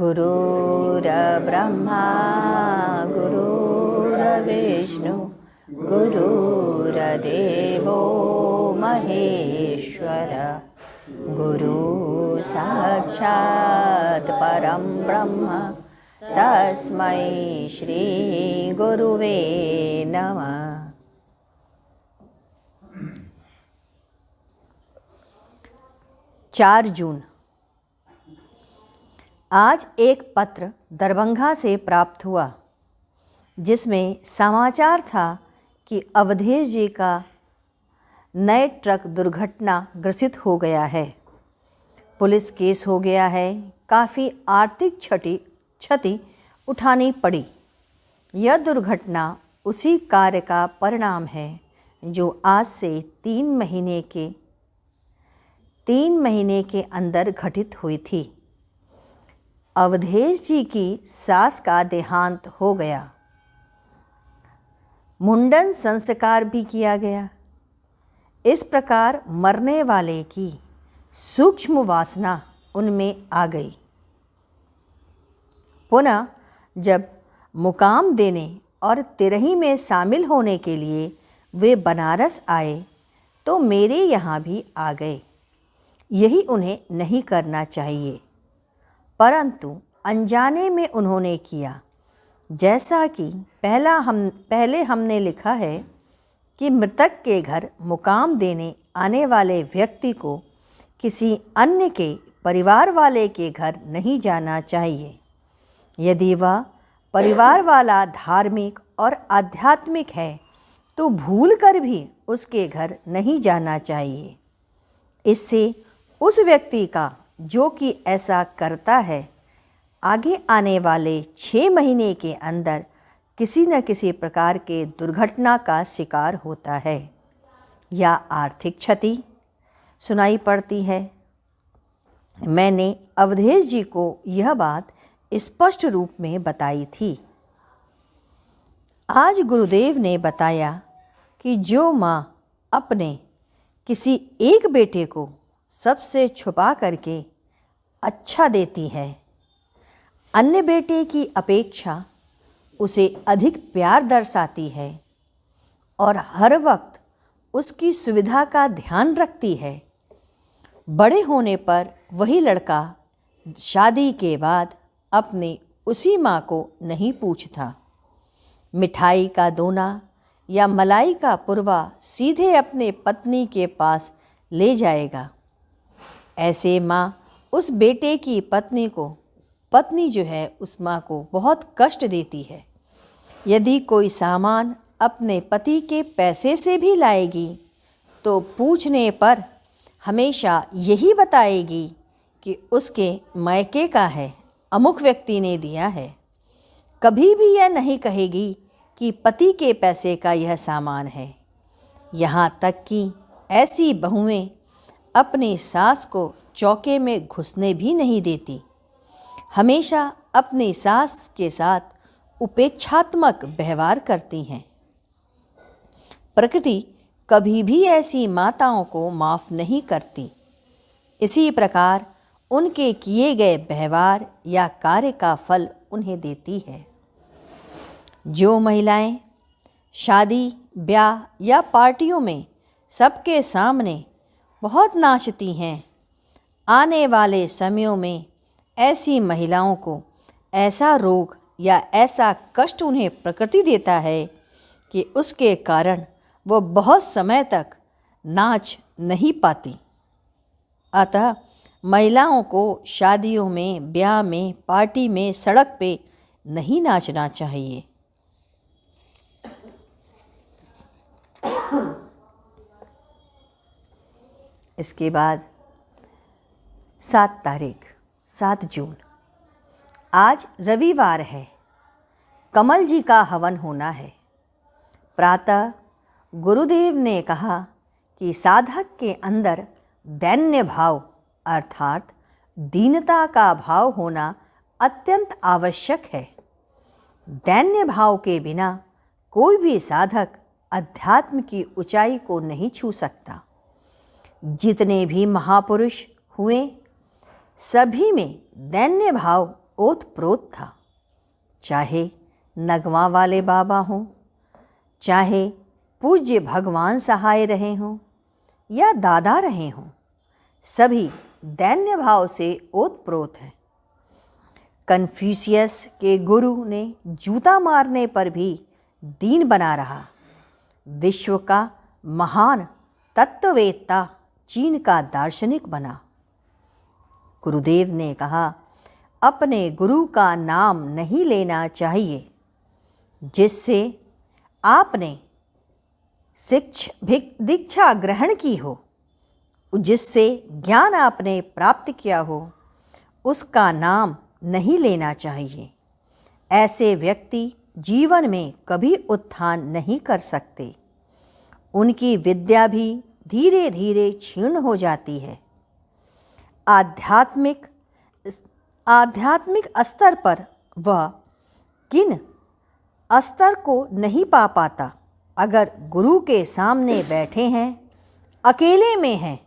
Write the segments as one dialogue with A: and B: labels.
A: गुरुर्ब्रह्मा गुरुर्विष्णु गुरुर्देवो महेश्वर गुरु साक्षात् परं ब्रह्म तस्मै श्री गुरुवे नमः। 4 जून। आज एक पत्र दरभंगा से प्राप्त हुआ जिसमें समाचार था कि अवधेश जी का नए ट्रक दुर्घटना ग्रसित हो गया है। पुलिस केस हो गया है। काफ़ी आर्थिक क्षति उठानी पड़ी। यह दुर्घटना उसी कार्य का परिणाम है जो आज से 3 महीने के अंदर घटित हुई थी। अवधेश जी की सास का देहांत हो गया। मुंडन संस्कार भी किया गया। इस प्रकार मरने वाले की सूक्ष्म वासना उनमें आ गई। पुनः जब मुकाम देने और तिरही में शामिल होने के लिए वे बनारस आए तो मेरे यहाँ भी आ गए। यही उन्हें नहीं करना चाहिए, परंतु अनजाने में उन्होंने किया। जैसा कि पहले हमने लिखा है कि मृतक के घर मुकाम देने आने वाले व्यक्ति को किसी अन्य के परिवार वाले के घर नहीं जाना चाहिए। यदि वह परिवार वाला धार्मिक और आध्यात्मिक है तो भूलकर भी उसके घर नहीं जाना चाहिए। इससे उस व्यक्ति का जो कि ऐसा करता है आगे आने वाले 6 महीने के अंदर किसी न किसी प्रकार के दुर्घटना का शिकार होता है या आर्थिक क्षति सुनाई पड़ती है। मैंने अवधेश जी को यह बात स्पष्ट रूप में बताई थी। आज गुरुदेव ने बताया कि जो माँ अपने किसी एक बेटे को सबसे छुपा करके अच्छा देती है, अन्य बेटे की अपेक्षा उसे अधिक प्यार दर्शाती है और हर वक्त उसकी सुविधा का ध्यान रखती है, बड़े होने पर वही लड़का शादी के बाद अपनी उसी माँ को नहीं पूछता। मिठाई का दोना या मलाई का पुरवा सीधे अपने पत्नी के पास ले जाएगा। ऐसे माँ उस बेटे की पत्नी जो है उस माँ को बहुत कष्ट देती है। यदि कोई सामान अपने पति के पैसे से भी लाएगी तो पूछने पर हमेशा यही बताएगी कि उसके मायके का है, अमुक व्यक्ति ने दिया है। कभी भी यह नहीं कहेगी कि पति के पैसे का यह सामान है। यहाँ तक कि ऐसी बहुएं अपनी सास को चौके में घुसने भी नहीं देती। हमेशा अपनी सास के साथ उपेक्षात्मक व्यवहार करती हैं। प्रकृति कभी भी ऐसी माताओं को माफ़ नहीं करती। इसी प्रकार उनके किए गए व्यवहार या कार्य का फल उन्हें देती है। जो महिलाएं शादी, ब्याह या पार्टियों में सबके सामने बहुत नाचती हैं, आने वाले समयों में ऐसी महिलाओं को ऐसा रोग या ऐसा कष्ट उन्हें प्रकृति देता है कि उसके कारण वो बहुत समय तक नाच नहीं पाती। अतः महिलाओं को शादियों में, ब्याह में, पार्टी में, सड़क पे नहीं नाचना चाहिए। इसके बाद 7 जून। आज रविवार है। कमल जी का हवन होना है। प्रातः गुरुदेव ने कहा कि साधक के अंदर दैन्य भाव अर्थात दीनता का भाव होना अत्यंत आवश्यक है। दैन्य भाव के बिना कोई भी साधक अध्यात्म की ऊंचाई को नहीं छू सकता। जितने भी महापुरुष हुए सभी में दैन्य भाव ओतप्रोत था। चाहे नगवा वाले बाबा हों, चाहे पूज्य भगवान सहाय रहे हों या दादा रहे हों, सभी दैन्य भाव से ओतप्रोत हैं। कन्फ्यूशियस के गुरु ने जूता मारने पर भी दीन बना रहा। विश्व का महान तत्ववेत्ता चीन का दार्शनिक बना। गुरुदेव ने कहा, अपने गुरु का नाम नहीं लेना चाहिए जिससे आपने दीक्षा ग्रहण की हो, जिससे ज्ञान आपने प्राप्त किया हो, उसका नाम नहीं लेना चाहिए। ऐसे व्यक्ति जीवन में कभी उत्थान नहीं कर सकते। उनकी विद्या भी धीरे धीरे क्षीण हो जाती है। आध्यात्मिक स्तर पर वह किन स्तर को नहीं पा पाता। अगर गुरु के सामने बैठे हैं, अकेले में हैं,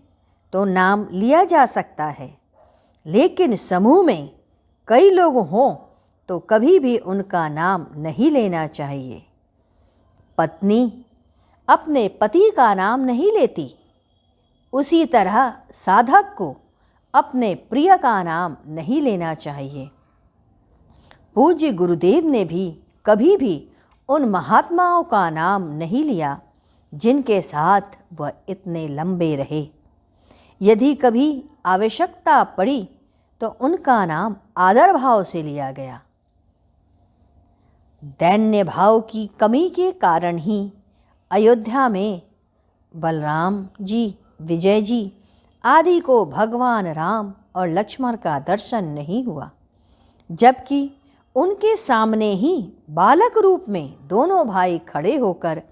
A: तो नाम लिया जा सकता है, लेकिन समूह में कई लोग हों तो कभी भी उनका नाम नहीं लेना चाहिए। पत्नी अपने पति का नाम नहीं लेती, उसी तरह साधक को अपने प्रिय का नाम नहीं लेना चाहिए। पूज्य गुरुदेव ने भी कभी भी उन महात्माओं का नाम नहीं लिया जिनके साथ वह इतने लंबे रहे। यदि कभी आवश्यकता पड़ी तो उनका नाम आदर भाव से लिया गया। दैन्य भाव की कमी के कारण ही अयोध्या में बलराम जी, विजय जी आदि को भगवान राम और लक्ष्मण का दर्शन नहीं हुआ, जबकि उनके सामने ही बालक रूप में दोनों भाई खड़े होकर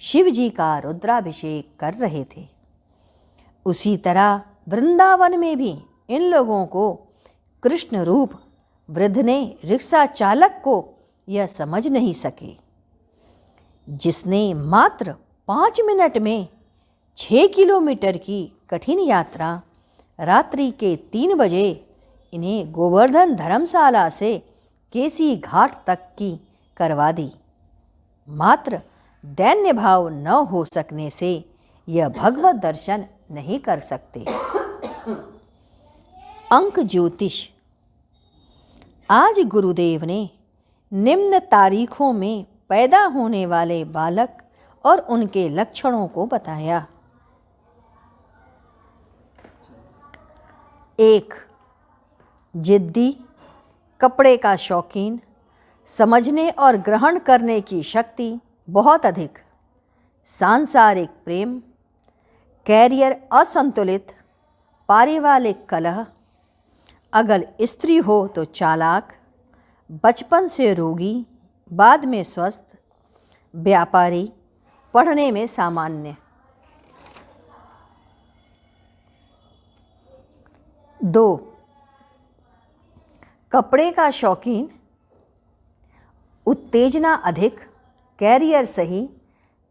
A: शिव जी का रुद्राभिषेक कर रहे थे। उसी तरह वृंदावन में भी इन लोगों को कृष्ण रूप वृद्ध ने रिक्शा चालक को यह समझ नहीं सके, जिसने मात्र 5 मिनट में 6 किलोमीटर की कठिन यात्रा रात्रि के 3 बजे इन्हें गोवर्धन धर्मशाला से केसी घाट तक की करवा दी। मात्र दैन्य भाव न हो सकने से यह भगवत दर्शन नहीं कर सकते। अंक ज्योतिष। आज गुरुदेव ने निम्न तारीखों में पैदा होने वाले बालक और उनके लक्षणों को बताया। 1. जिद्दी, कपड़े का शौकीन, समझने और ग्रहण करने की शक्ति बहुत अधिक, सांसारिक प्रेम, कैरियर असंतुलित, पारिवारिक कलह, अगर स्त्री हो तो चालाक, बचपन से रोगी, बाद में स्वस्थ, व्यापारी, पढ़ने में सामान्य। 2. कपड़े का शौकीन, उत्तेजना अधिक, कैरियर सही,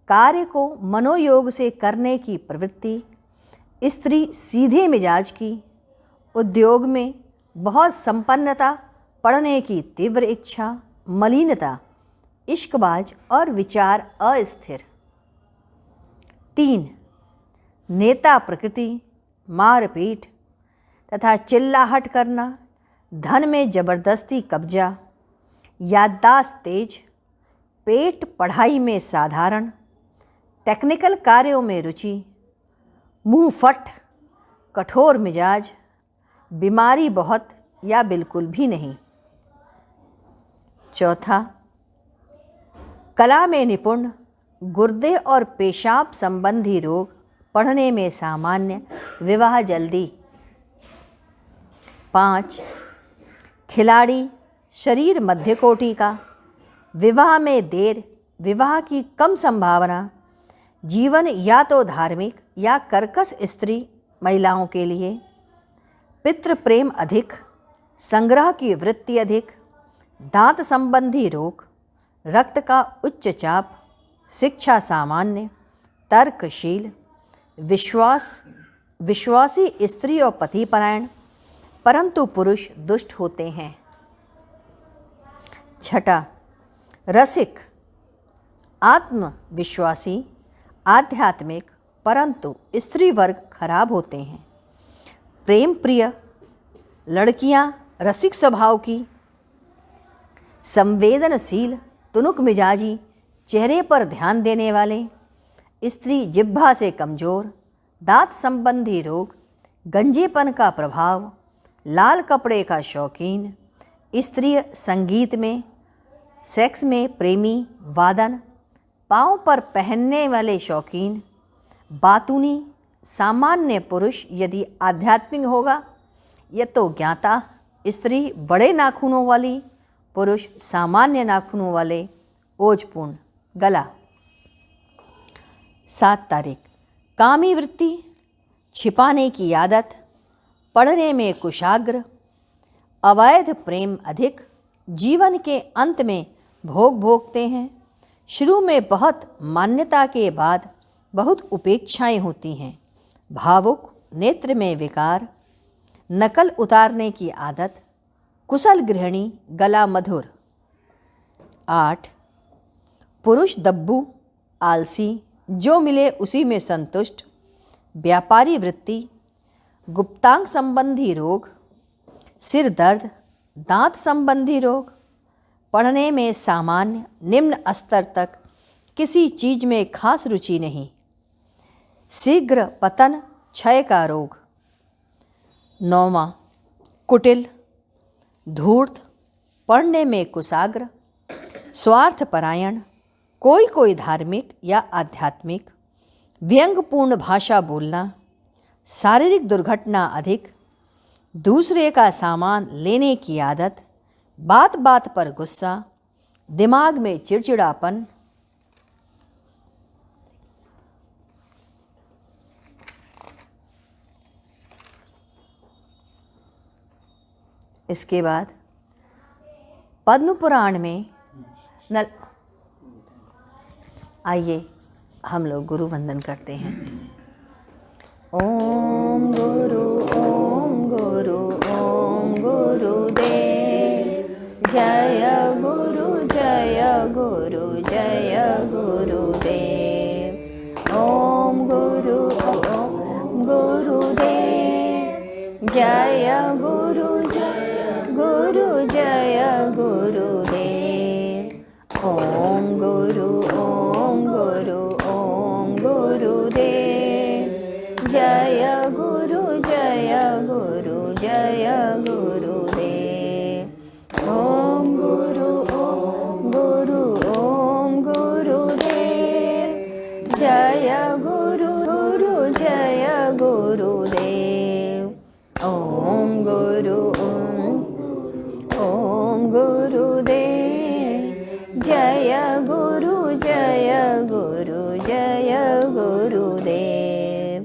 A: कार्य को मनोयोग से करने की प्रवृत्ति, स्त्री सीधे मिजाज की, उद्योग में बहुत संपन्नता, पढ़ने की तीव्र इच्छा, मलिनता, इश्कबाज और विचार अस्थिर। 3. नेता प्रकृति, मारपीट तथा चिल्लाहट करना, धन में जबरदस्ती कब्जा, याददाश्त तेज, पेट पढ़ाई में साधारण, टेक्निकल कार्यों में रुचि, मुंह फट, कठोर मिजाज, बीमारी बहुत या बिल्कुल भी नहीं। 4. कला में निपुण, गुर्दे और पेशाब संबंधी रोग, पढ़ने में सामान्य, विवाह जल्दी। 5. खिलाड़ी, शरीर मध्य कोटि का, विवाह में देर, विवाह की कम संभावना, जीवन या तो धार्मिक या कर्कश स्त्री महिलाओं के लिए, पितृ प्रेम अधिक, संग्रह की वृत्ति अधिक, दांत संबंधी रोग, रक्त का उच्च चाप, शिक्षा सामान्य, तर्कशील, विश्वासी स्त्री और पतिपरायण, परंतु पुरुष दुष्ट होते हैं। छठा, रसिक, आत्मविश्वासी, आध्यात्मिक, परंतु स्त्री वर्ग खराब होते हैं। प्रेम प्रिय लड़कियां रसिक स्वभाव की, संवेदनशील, तुनुक मिजाजी, चेहरे पर ध्यान देने वाले। स्त्री जिह्वा से कमज़ोर, दांत संबंधी रोग, गंजेपन का प्रभाव, लाल कपड़े का शौकीन। स्त्री संगीत में, सेक्स में प्रेमी, वादन, पाँव पर पहनने वाले शौकीन। बातूनी, सामान्य पुरुष यदि आध्यात्मिक होगा यह तो ज्ञाता। स्त्री बड़े नाखूनों वाली, पुरुष सामान्य नाखूनों वाले। ओजपूर्ण गला। 7 तारीख, कामी वृत्ति, छिपाने की आदत, पढ़ने में कुशाग्र, अवैध प्रेम अधिक, जीवन के अंत में भोग भोगते हैं। शुरू में बहुत मान्यता के बाद बहुत उपेक्षाएं होती हैं। भावुक, नेत्र में विकार, नकल उतारने की आदत, कुशल गृहिणी, गला मधुर। 8, पुरुष दब्बू, आलसी, जो मिले उसी में संतुष्ट, व्यापारी वृत्ति, गुप्तांग संबंधी रोग, सिर दर्द, दांत संबंधी रोग, पढ़ने में सामान्य, निम्न स्तर तक, किसी चीज में खास रुचि नहीं, शीघ्र पतन, क्षय का रोग। 9वां, कुटिल, धूर्त, पढ़ने में कुशाग्र, स्वार्थपरायण, कोई धार्मिक या आध्यात्मिक, व्यंग्यपूर्ण भाषा बोलना, शारीरिक दुर्घटना अधिक, दूसरे का सामान लेने की आदत, बात बात पर गुस्सा, दिमाग में चिड़चिड़ापन। इसके बाद पद्म पुराण में आइए हम लोग गुरु वंदन करते हैं। ओम गुरु गुरुदेव, जय गुरु गुरुदेव। ओम गुरुदेव, जय गुरु जय गुरुदेव। ओम गुरुदेव, जय गुरु जय गुरुदेव। ओम गुरुदेव, जय गुरु जय गुरुदेव। ओम गुरुदेव, जय गुरु जय गुरुदेव।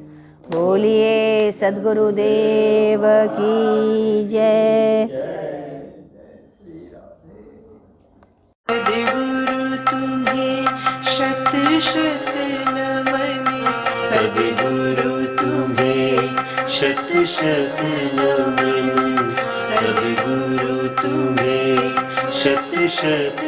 A: बोलिए सद्गुरुदेव की जय।
B: सद्गुरु तुम्हें शत शत नमन, सद्गुरु तुम्हें शत शत नमन, सद्गुरु तुम्हें शत शत